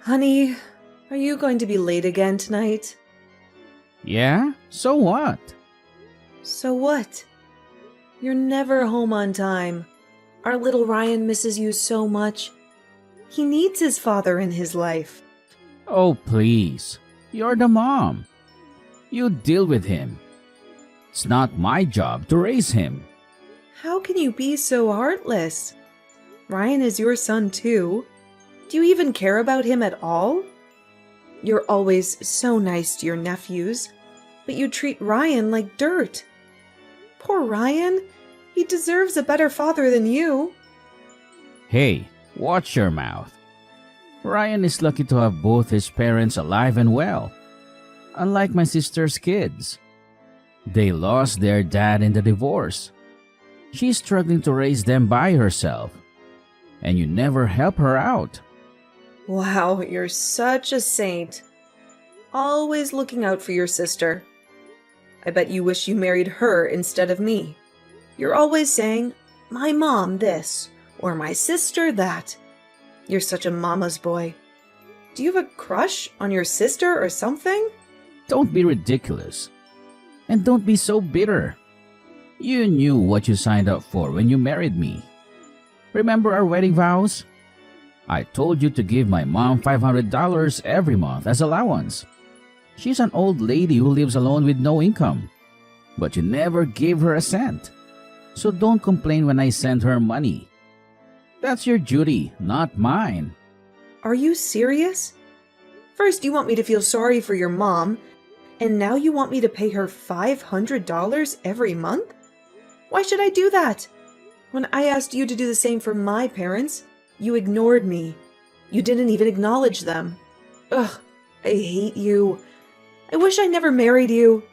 Honey, are you going to be late again tonight? Yeah? So what? So what? You're never home on time. Our little Ryan misses you so much. He needs his father in his life. Oh, please. You're the mom. You deal with him. It's not my job to raise him. How can you be so heartless? Ryan is your son too. Do you even care about him at all? You're always so nice to your nephews, but you treat Ryan like dirt. Poor Ryan. He deserves a better father than you. Hey, watch your mouth. Ryan is lucky to have both his parents alive and well. Unlike my sister's kids. They lost their dad in the divorce. She's struggling to raise them by herself. And you never help her out. Wow, you're such a saint. Always looking out for your sister. I bet you wish you married her instead of me. You're always saying, my mom this, or my sister that. You're such a mama's boy. Do you have a crush on your sister or something? Don't be ridiculous. And don't be so bitter. You knew what you signed up for when you married me. Remember our wedding vows? I told you to give my mom $500 every month as allowance. She's an old lady who lives alone with no income. But you never gave her a cent. So don't complain when I send her money. That's your duty, not mine. Are you serious? First you want me to feel sorry for your mom, and now you want me to pay her $500 every month? Why should I do that? When I asked you to do the same for my parents, you ignored me. You didn't even acknowledge them. Ugh, I hate you. I wish I never married you.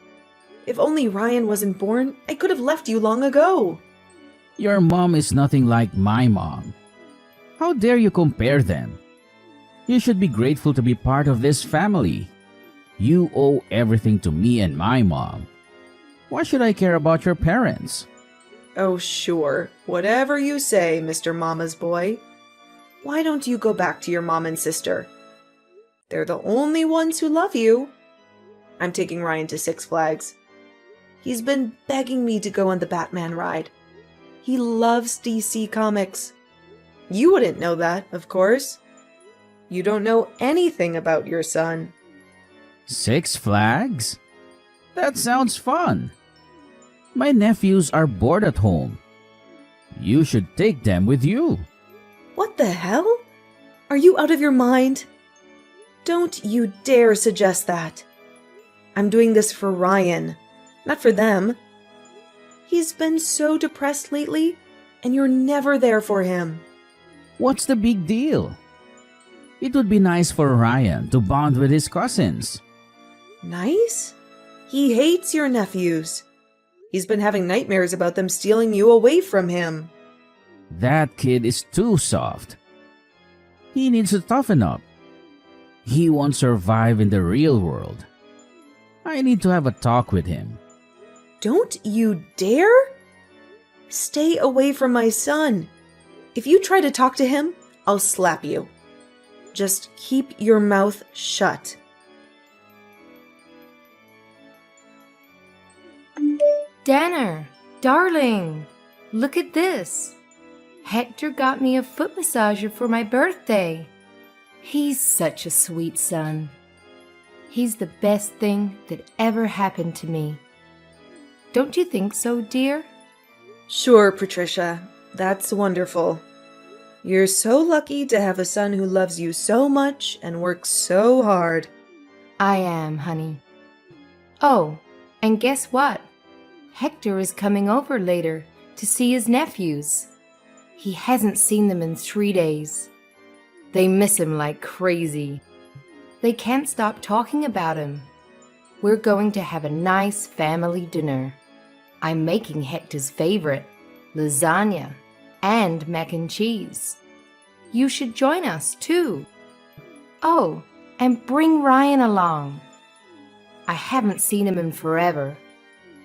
If only Ryan wasn't born, I could have left you long ago. Your mom is nothing like my mom. How dare you compare them? You should be grateful to be part of this family. You owe everything to me and my mom. Why should I care about your parents? Oh, sure. Whatever you say, Mr. Mama's boy. Why don't you go back to your mom and sister? They're the only ones who love you. I'm taking Ryan to Six Flags. He's been begging me to go on the Batman ride. He loves DC Comics. You wouldn't know that, of course. You don't know anything about your son. Six Flags? That sounds fun. My nephews are bored at home. You should take them with you. What the hell? Are you out of your mind? Don't you dare suggest that. I'm doing this for Ryan, not for them. He's been so depressed lately, and you're never there for him. What's the big deal? It would be nice for Ryan to bond with his cousins. Nice? He hates your nephews. He's been having nightmares about them stealing you away from him. That kid is too soft. He needs to toughen up. He won't survive in the real world. I need to have a talk with him. Don't you dare? Stay away from my son. If you try to talk to him, I'll slap you. Just keep your mouth shut. Danner, darling, look at this. Hector got me a foot massager for my birthday. He's such a sweet son. He's the best thing that ever happened to me. Don't you think so, dear? Sure, Patricia. That's wonderful. You're so lucky to have a son who loves you so much and works so hard. I am, honey. Oh, and guess what? Hector is coming over later to see his nephews. He hasn't seen them in 3 days. They miss him like crazy. They can't stop talking about him. We're going to have a nice family dinner. I'm making Hector's favorite, lasagna and mac and cheese. You should join us too. Oh, and bring Ryan along. I haven't seen him in forever.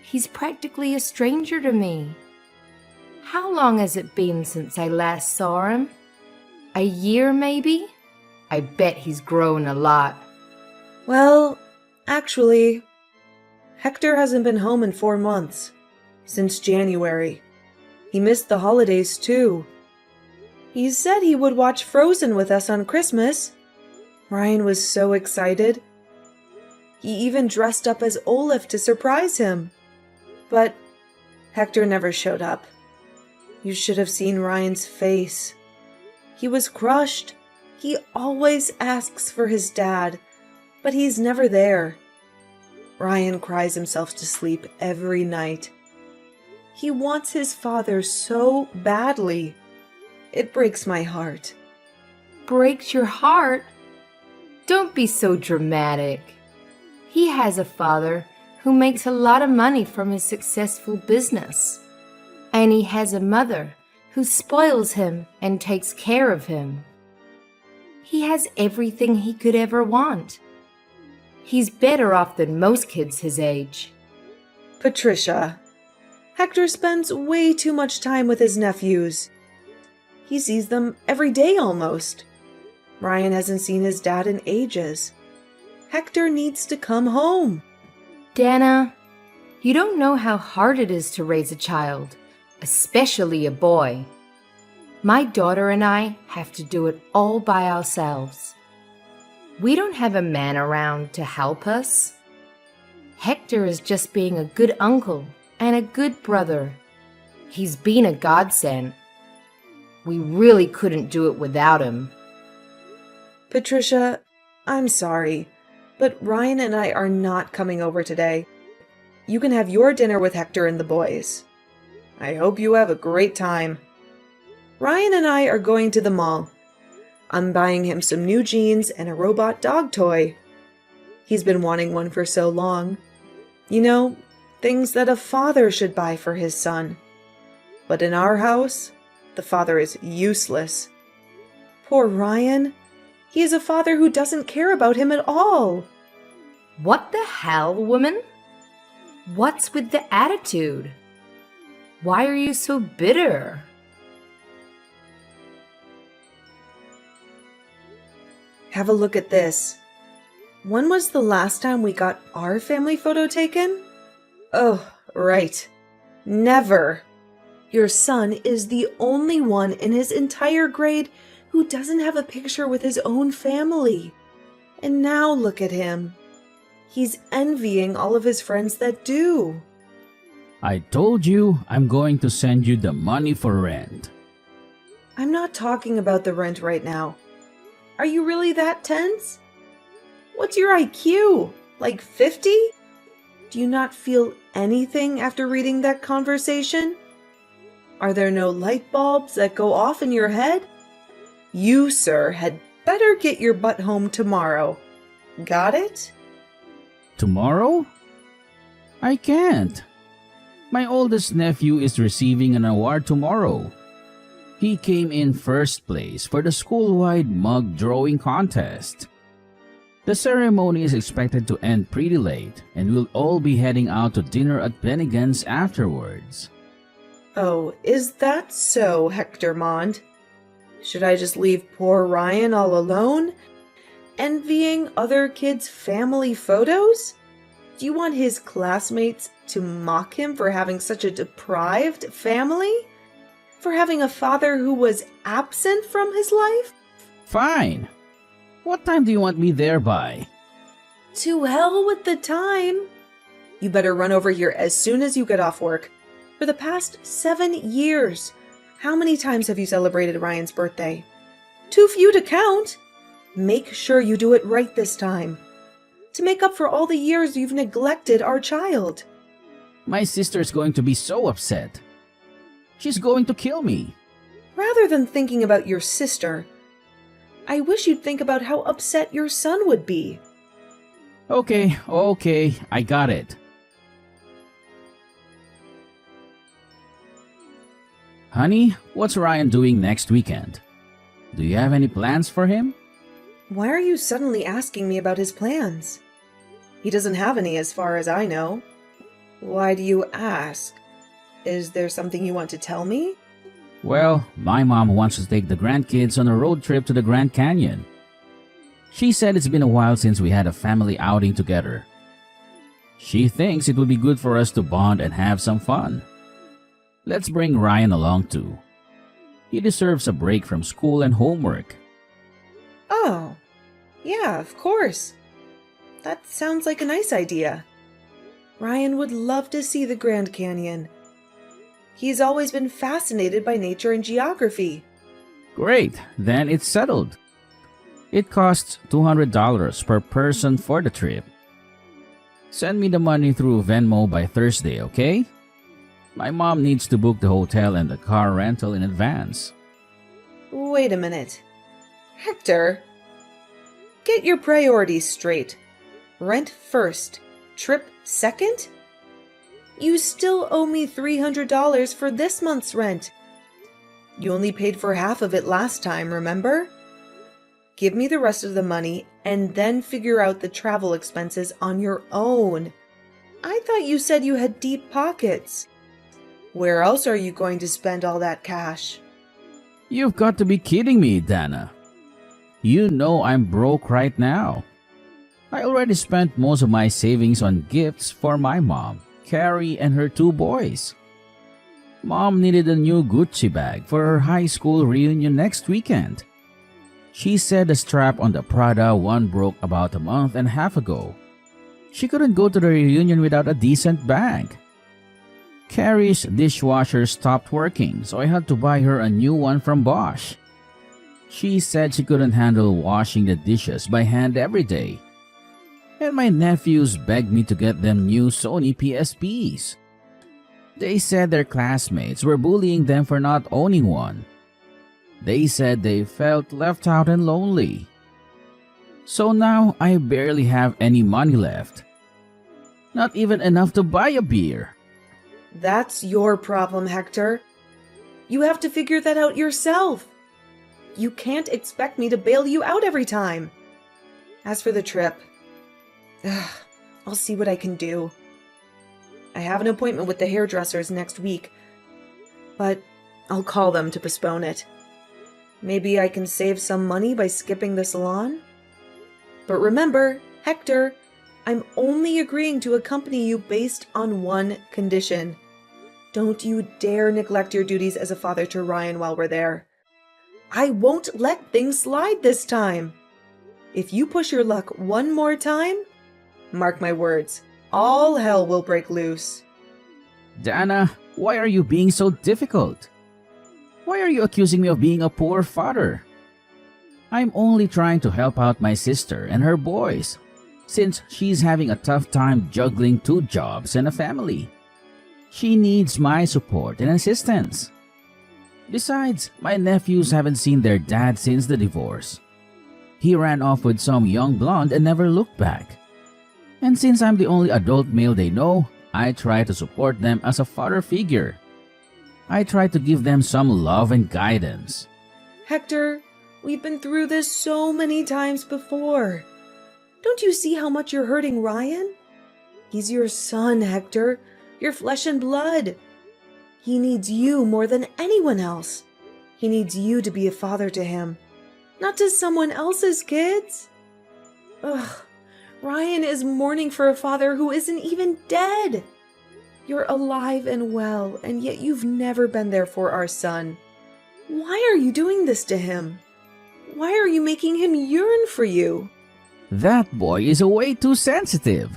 He's practically a stranger to me. How long has it been since I last saw him? A year, maybe? I bet he's grown a lot. Well, actually, Hector hasn't been home in 4 months. Since January. He missed the holidays, too. He said he would watch Frozen with us on Christmas. Ryan was so excited. He even dressed up as Olaf to surprise him. But Hector never showed up. You should have seen Ryan's face. He was crushed. He always asks for his dad, but he's never there. Ryan cries himself to sleep every night. He wants his father so badly. It breaks my heart. Breaks your heart? Don't be so dramatic. He has a father who makes a lot of money from his successful business. And he has a mother who spoils him and takes care of him. He has everything he could ever want. He's better off than most kids his age. Patricia, Hector spends way too much time with his nephews. He sees them every day almost. Ryan hasn't seen his dad in ages. Hector needs to come home. Dana, you don't know how hard it is to raise a child, especially a boy. My daughter and I have to do it all by ourselves. We don't have a man around to help us. Hector is just being a good uncle and a good brother. He's been a godsend. We really couldn't do it without him. Patricia, I'm sorry, but Ryan and I are not coming over today. You can have your dinner with Hector and the boys. I hope you have a great time. Ryan and I are going to the mall. I'm buying him some new jeans and a robot dog toy. He's been wanting one for so long. You know, things that a father should buy for his son. But in our house, the father is useless. Poor Ryan. He is a father who doesn't care about him at all. What the hell, woman? What's with the attitude? Why are you so bitter? Have a look at this. When was the last time we got our family photo taken? Oh, right. Never. Your son is the only one in his entire grade who doesn't have a picture with his own family. And now look at him. He's envying all of his friends that do. I told you I'm going to send you the money for rent. I'm not talking about the rent right now. Are you really that tense? What's your IQ? Like 50? Do you not feel anything after reading that conversation? Are there no light bulbs that go off in your head? You, sir, had better get your butt home tomorrow. Got it? Tomorrow? I can't. My oldest nephew is receiving an award tomorrow. He came in first place for the school-wide mug drawing contest. The ceremony is expected to end pretty late, and we'll all be heading out to dinner at Bennigan's afterwards. Oh, is that so, Hector Mond? Should I just leave poor Ryan all alone? Envying other kids' family photos? Do you want his classmates to mock him for having such a deprived family? For having a father who was absent from his life? Fine. What time do you want me there by? To hell with the time. You better run over here as soon as you get off work. For the past 7 years, how many times have you celebrated Ryan's birthday? Too few to count. Make sure you do it right this time. To make up for all the years you've neglected our child. My sister's going to be so upset. She's going to kill me. Rather than thinking about your sister, I wish you'd think about how upset your son would be. Okay, I got it. Honey, what's Ryan doing next weekend? Do you have any plans for him? Why are you suddenly asking me about his plans? He doesn't have any as far as I know. Why do you ask? Is there something you want to tell me? Well, my mom wants to take the grandkids on a road trip to the Grand Canyon. She said it's been a while since we had a family outing together. She thinks it would be good for us to bond and have some fun. Let's bring Ryan along too. He deserves a break from school and homework. Oh, yeah, of course. That sounds like a nice idea. Ryan would love to see the Grand Canyon. He's always been fascinated by nature and geography. Great, then it's settled. It costs $200 per person for the trip. Send me the money through Venmo by Thursday, okay? My mom needs to book the hotel and the car rental in advance. Wait a minute. Hector, get your priorities straight. Rent first, trip second? You still owe me $300 for this month's rent. You only paid for half of it last time, remember? Give me the rest of the money and then figure out the travel expenses on your own. I thought you said you had deep pockets. Where else are you going to spend all that cash? You've got to be kidding me, Dana. You know I'm broke right now. I already spent most of my savings on gifts for my mom, Carrie, and her 2 boys. Mom needed a new Gucci bag for her high school reunion next weekend. She said the strap on the Prada one broke about a month and a half ago. She couldn't go to the reunion without a decent bag. Carrie's dishwasher stopped working, so I had to buy her a new one from Bosch. She said she couldn't handle washing the dishes by hand every day. And my nephews begged me to get them new Sony PSPs. They said their classmates were bullying them for not owning one. They said they felt left out and lonely. So now I barely have any money left. Not even enough to buy a beer. That's your problem, Hector. You have to figure that out yourself. You can't expect me to bail you out every time. As for the trip, I'll see what I can do. I have an appointment with the hairdressers next week, but I'll call them to postpone it. Maybe I can save some money by skipping the salon? But remember, Hector, I'm only agreeing to accompany you based on one condition. Don't you dare neglect your duties as a father to Ryan while we're there. I won't let things slide this time. If you push your luck one more time, mark my words, all hell will break loose. Dana, why are you being so difficult? Why are you accusing me of being a poor father? I'm only trying to help out my sister and her boys, since she's having a tough time juggling 2 jobs and a family. She needs my support and assistance. Besides, my nephews haven't seen their dad since the divorce. He ran off with some young blonde and never looked back. And since I'm the only adult male they know, I try to support them as a father figure. I try to give them some love and guidance. Hector, we've been through this so many times before. Don't you see how much you're hurting Ryan? He's your son, Hector, your flesh and blood. He needs you more than anyone else. He needs you to be a father to him, not to someone else's kids. Ugh, Ryan is mourning for a father who isn't even dead. You're alive and well, and yet you've never been there for our son. Why are you doing this to him? Why are you making him yearn for you? That boy is way too sensitive.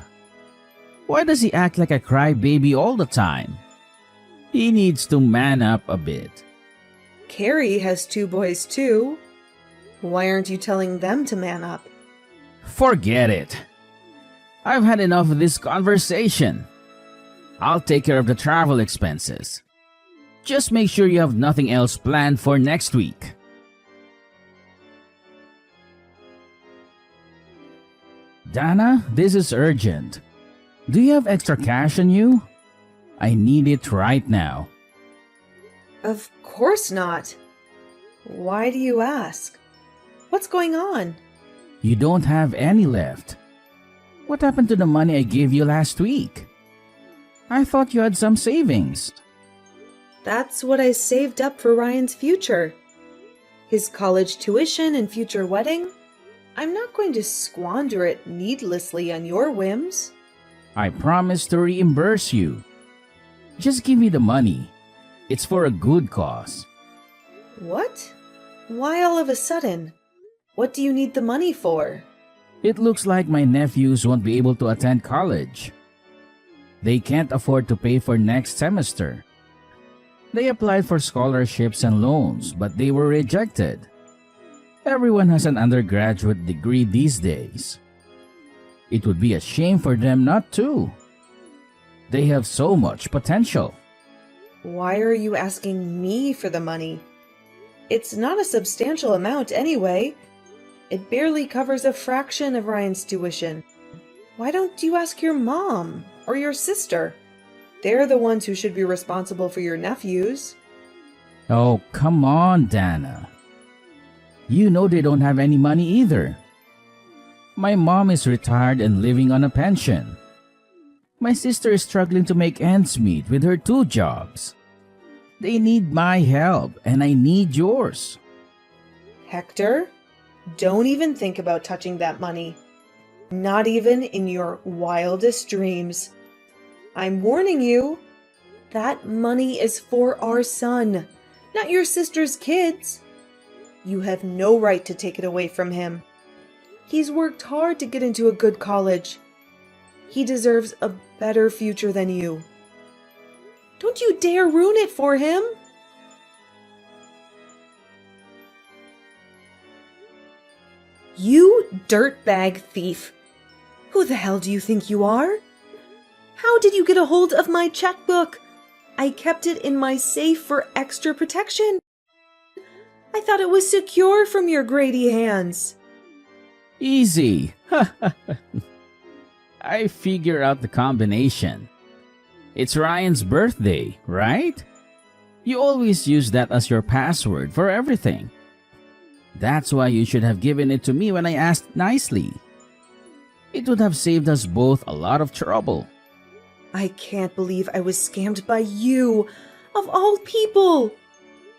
Why does he act like a crybaby all the time? He needs to man up a bit. Carrie has 2 boys too. Why aren't you telling them to man up? Forget it. I've had enough of this conversation. I'll take care of the travel expenses. Just make sure you have nothing else planned for next week. Dana, this is urgent. Do you have extra cash on you? I need it right now. Of course not. Why do you ask? What's going on? You don't have any left. What happened to the money I gave you last week? I thought you had some savings. That's what I saved up for Ryan's future. His college tuition and future wedding. I'm not going to squander it needlessly on your whims. I promise to reimburse you. Just give me the money. It's for a good cause. What? Why all of a sudden? What do you need the money for? It looks like my nephews won't be able to attend college. They can't afford to pay for next semester. They applied for scholarships and loans, but they were rejected. Everyone has an undergraduate degree these days. It would be a shame for them not to. They have so much potential. Why are you asking me for the money? It's not a substantial amount anyway. It barely covers a fraction of Ryan's tuition. Why don't you ask your mom or your sister? They're the ones who should be responsible for your nephews. Oh, come on, Dana. You know they don't have any money either. My mom is retired and living on a pension. My sister is struggling to make ends meet with her 2 jobs. They need my help, and I need yours. Hector, don't even think about touching that money. Not even in your wildest dreams. I'm warning you. That money is for our son, not your sister's kids. You have no right to take it away from him. He's worked hard to get into a good college. He deserves a better future than you. Don't you dare ruin it for him! You dirtbag thief! Who the hell do you think you are? How did you get a hold of my checkbook? I kept it in my safe for extra protection. I thought it was secure from your Grady hands. Easy. I figure out the combination. It's Ryan's birthday, right? You always use that as your password for everything. That's why you should have given it to me when I asked nicely. It would have saved us both a lot of trouble. I can't believe I was scammed by you, of all people.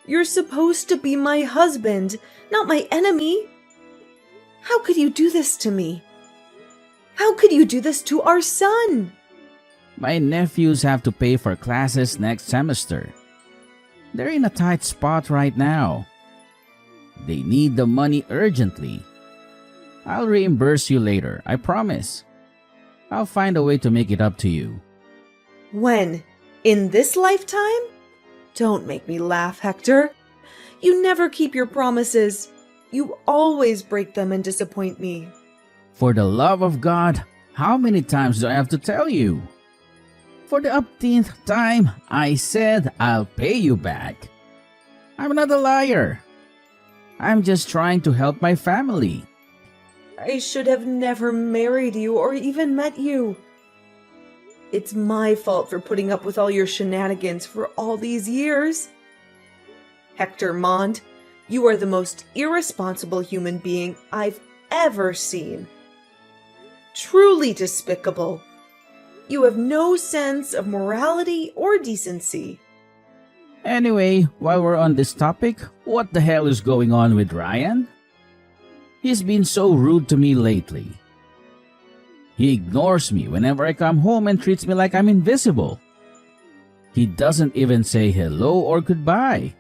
You're supposed to be my husband, not my enemy. How could you do this to me? How could you do this to our son? My nephews have to pay for classes next semester. They're in a tight spot right now. They need the money urgently. I'll reimburse you later, I promise. I'll find a way to make it up to you. When? In this lifetime? Don't make me laugh, Hector. You never keep your promises. You always break them and disappoint me. For the love of God, how many times do I have to tell you? For the upteenth time, I said I'll pay you back. I'm not a liar. I'm just trying to help my family. I should have never married you or even met you. It's my fault for putting up with all your shenanigans for all these years. Hector Mond, you are the most irresponsible human being I've ever seen. Truly despicable. You have no sense of morality or decency. Anyway, while we're on this topic, what the hell is going on with Ryan? He's been so rude to me lately. He ignores me whenever I come home and treats me like I'm invisible. He doesn't even say hello or goodbye.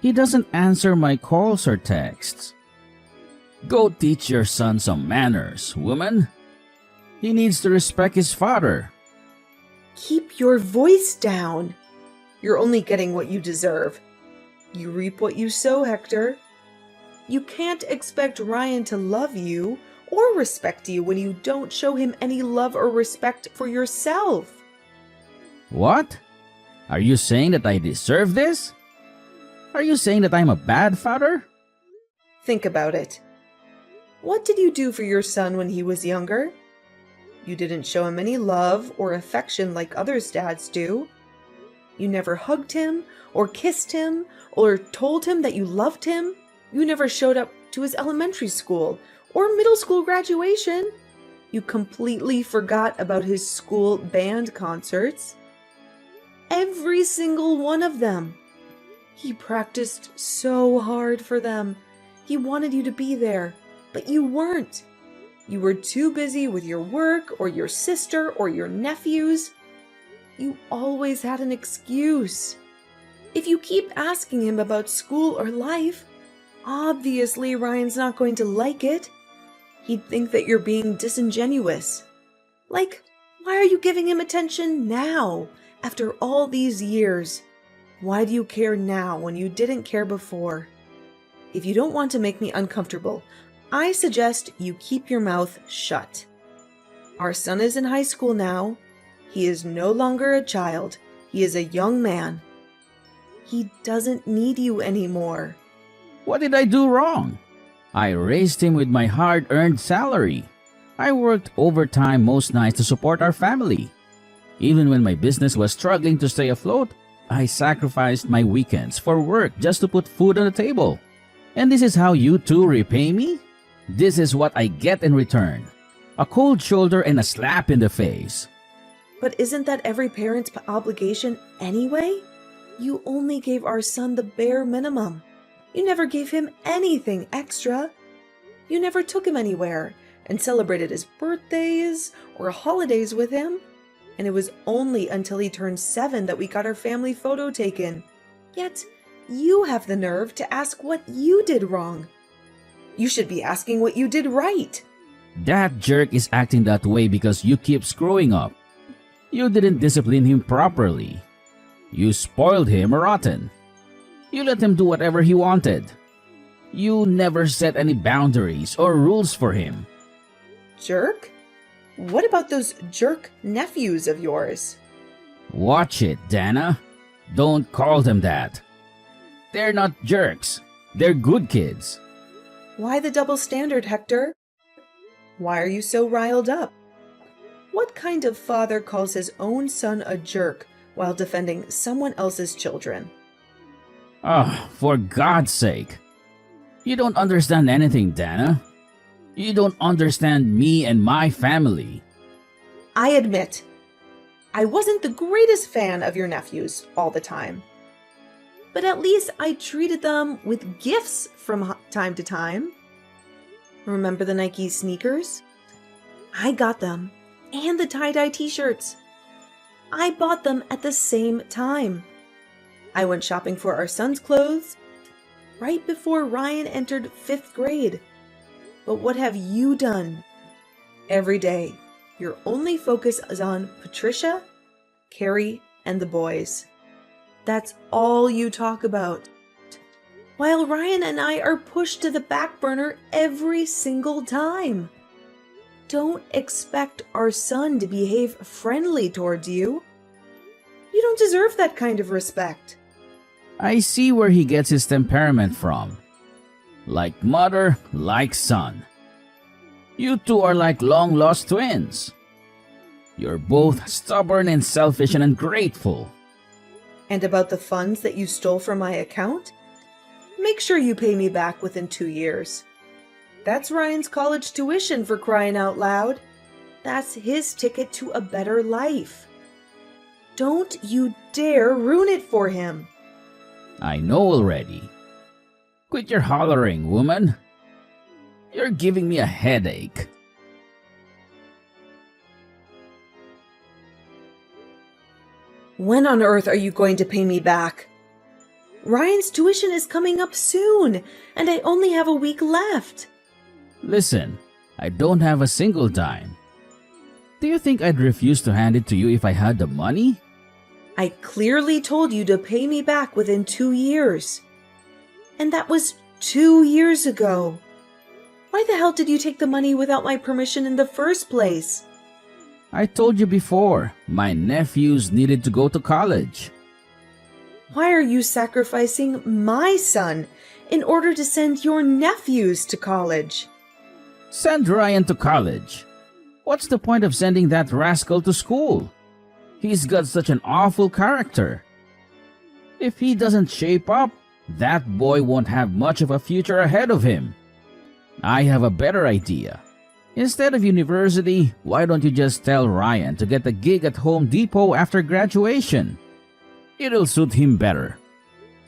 He doesn't answer my calls or texts. Go teach your son some manners, woman. He needs to respect his father. Keep your voice down. You're only getting what you deserve. You reap what you sow, Hector. You can't expect Ryan to love you or respect you when you don't show him any love or respect for yourself. What? Are you saying that I deserve this? Are you saying that I'm a bad father? Think about it. What did you do for your son when he was younger? You didn't show him any love or affection like others' dads do. You never hugged him or kissed him or told him that you loved him. You never showed up to his elementary school or middle school graduation. You completely forgot about his school band concerts. Every single one of them. He practiced so hard for them. He wanted you to be there. But you weren't. You were too busy with your work or your sister or your nephews. You always had an excuse. If you keep asking him about school or life, obviously Ryan's not going to like it. He'd think that you're being disingenuous. Like, why are you giving him attention now, after all these years? Why do you care now when you didn't care before? If you don't want to make me uncomfortable, I suggest you keep your mouth shut. Our son is in high school now. He is no longer a child. He is a young man. He doesn't need you anymore. What did I do wrong? I raised him with my hard-earned salary. I worked overtime most nights to support our family. Even when my business was struggling to stay afloat, I sacrificed my weekends for work just to put food on the table. And this is how you two repay me? This is what I get in return. A cold shoulder and a slap in the face. But isn't that every parent's obligation anyway? You only gave our son the bare minimum. You never gave him anything extra. You never took him anywhere and celebrated his birthdays or holidays with him. And it was only until he turned 7 that we got our family photo taken. Yet, you have the nerve to ask what you did wrong. You should be asking what you did right. That jerk is acting that way because you keep screwing up. You didn't discipline him properly. You spoiled him rotten. You let him do whatever he wanted. You never set any boundaries or rules for him. Jerk? What about those jerk nephews of yours? Watch it, Dana. Don't call them that. They're not jerks. They're good kids. Why the double standard, Hector? Why are you so riled up? What kind of father calls his own son a jerk while defending someone else's children? Oh, for God's sake. You don't understand anything, Dana. You don't understand me and my family. I admit, I wasn't the greatest fan of your nephews all the time. But at least I treated them with gifts from time to time. Remember the Nike sneakers? I got them, and the tie-dye t-shirts. I bought them at the same time. I went shopping for our son's clothes right before Ryan entered 5th grade. But what have you done? Every day, your only focus is on Patricia, Carrie, and the boys. That's all you talk about. While Ryan and I are pushed to the back burner every single time. Don't expect our son to behave friendly towards you. You don't deserve that kind of respect. I see where he gets his temperament from. Like mother, like son. You two are like long-lost twins. You're both stubborn and selfish and ungrateful. And about the funds that you stole from my account? Make sure you pay me back within 2 years. That's Ryan's college tuition, for crying out loud. That's his ticket to a better life. Don't you dare ruin it for him. I know already. Quit your hollering, woman. You're giving me a headache. When on earth are you going to pay me back? Ryan's tuition is coming up soon, and I only have a week left. Listen, I don't have a single dime. Do you think I'd refuse to hand it to you if I had the money? I clearly told you to pay me back within 2 years. And that was 2 years ago. Why the hell did you take the money without my permission in the first place? I told you before, my nephews needed to go to college. Why are you sacrificing my son in order to send your nephews to college? Send Ryan to college. What's the point of sending that rascal to school? He's got such an awful character. If he doesn't shape up, that boy won't have much of a future ahead of him. I have a better idea. Instead of university, why don't you just tell Ryan to get a gig at Home Depot after graduation? It'll suit him better.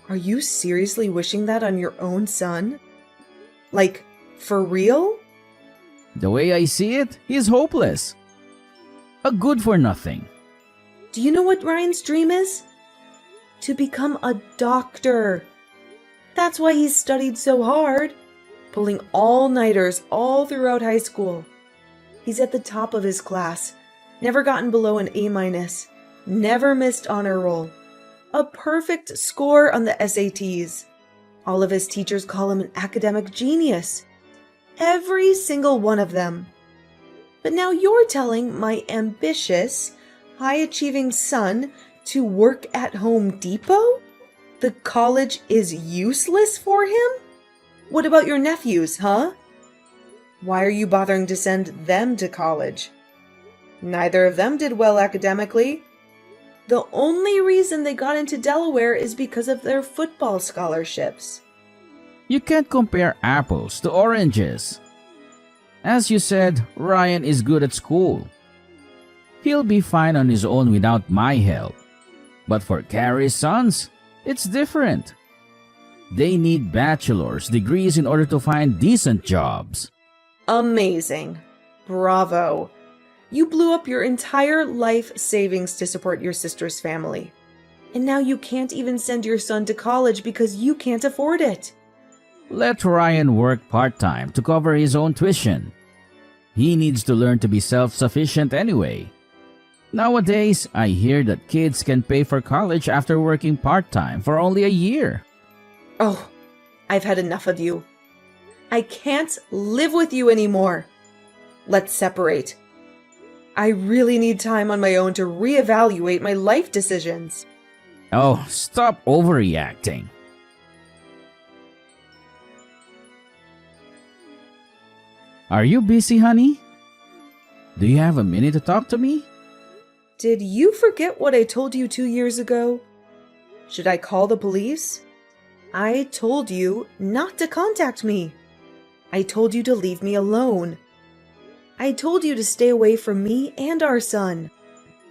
Are you seriously wishing that on your own son? Like, for real? The way I see it, he's hopeless. A good for nothing. Do you know what Ryan's dream is? To become a doctor. That's why he's studied so hard, pulling all-nighters all throughout high school. He's at the top of his class, never gotten below an A-, never missed honor roll, a perfect score on the SATs. All of his teachers call him an academic genius. Every single one of them. But now you're telling my ambitious, high-achieving son to work at Home Depot? The college is useless for him? What about your nephews, huh? Why are you bothering to send them to college? Neither of them did well academically. The only reason they got into Delaware is because of their football scholarships. You can't compare apples to oranges. As you said, Ryan is good at school. He'll be fine on his own without my help. But for Carrie's sons, it's different. They need bachelor's degrees in order to find decent jobs. Amazing. Bravo. You blew up your entire life savings to support your sister's family. And now you can't even send your son to college because you can't afford it. Let Ryan work part-time to cover his own tuition. He needs to learn to be self-sufficient anyway. Nowadays, I hear that kids can pay for college after working part-time for only a year. Oh, I've had enough of you. I can't live with you anymore. Let's separate. I really need time on my own to reevaluate my life decisions. Oh, stop overreacting. Are you busy, honey? Do you have a minute to talk to me? Did you forget what I told you 2 years ago? Should I call the police? I told you not to contact me. I told you to leave me alone. I told you to stay away from me and our son.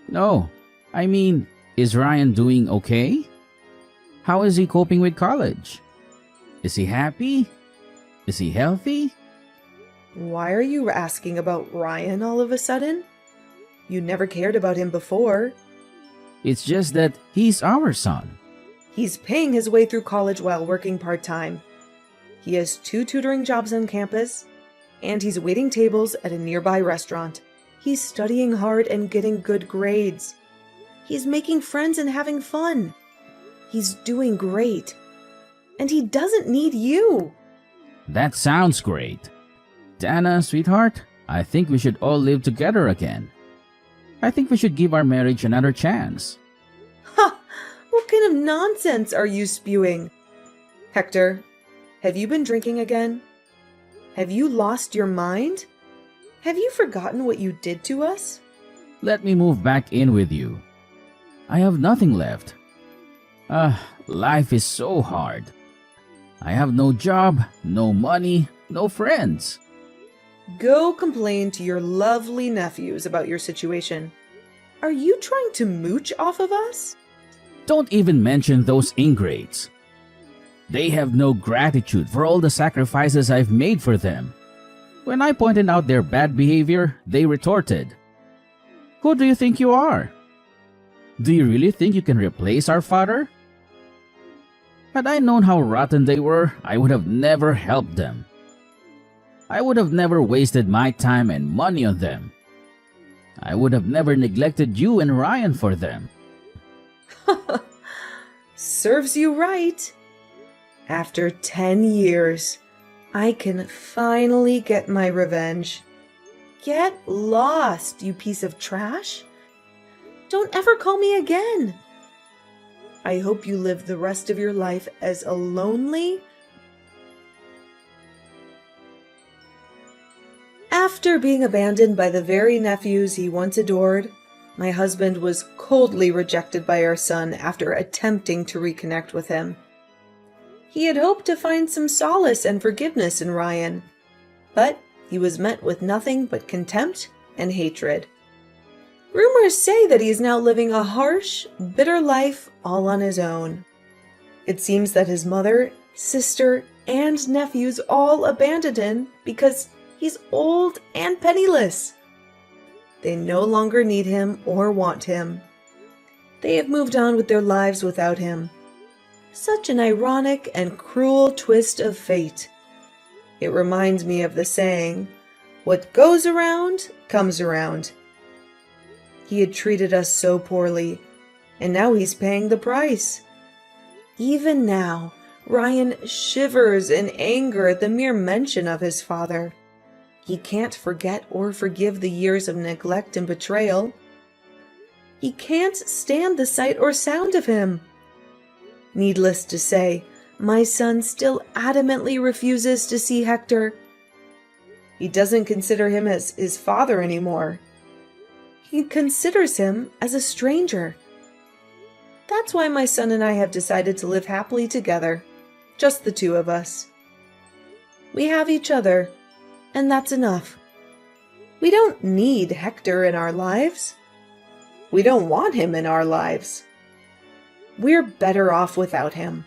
No, I mean, is Ryan doing okay? How is he coping with college? Is he happy? Is he healthy? Why are you asking about Ryan all of a sudden? You never cared about him before. It's just that he's our son. He's paying his way through college while working part-time. He has 2 tutoring jobs on campus, and he's waiting tables at a nearby restaurant. He's studying hard and getting good grades. He's making friends and having fun. He's doing great. And he doesn't need you. That sounds great. Dana, sweetheart, I think we should all live together again. I think we should give our marriage another chance. Ha! What kind of nonsense are you spewing? Hector, have you been drinking again? Have you lost your mind? Have you forgotten what you did to us? Let me move back in with you. I have nothing left. Life is so hard. I have no job, no money, no friends. Go complain to your lovely nephews about your situation. Are you trying to mooch off of us? Don't even mention those ingrates. They have no gratitude for all the sacrifices I've made for them. When I pointed out their bad behavior, they retorted, "Who do you think you are? Do you really think you can replace our father?" Had I known how rotten they were, I would have never helped them. I would have never wasted my time and money on them. I would have never neglected you and Ryan for them. Serves you right. After 10 years, I can finally get my revenge. Get lost, you piece of trash. Don't ever call me again. I hope you live the rest of your life as a lonely... After being abandoned by the very nephews he once adored, my husband was coldly rejected by our son after attempting to reconnect with him. He had hoped to find some solace and forgiveness in Ryan, but he was met with nothing but contempt and hatred. Rumors say that he is now living a harsh, bitter life all on his own. It seems that his mother, sister, and nephews all abandoned him because He's old and penniless. They no longer need him or want him. They have moved on with their lives without him. Such an ironic and cruel twist of fate. It reminds me of the saying, "What goes around, comes around." He had treated us so poorly, and now he's paying the price. Even now, Ryan shivers in anger at the mere mention of his father. He can't forget or forgive the years of neglect and betrayal. He can't stand the sight or sound of him. Needless to say, my son still adamantly refuses to see Hector. He doesn't consider him as his father anymore. He considers him as a stranger. That's why my son and I have decided to live happily together, just the two of us. We have each other, and that's enough. We don't need Hector in our lives. We don't want him in our lives. We're better off without him.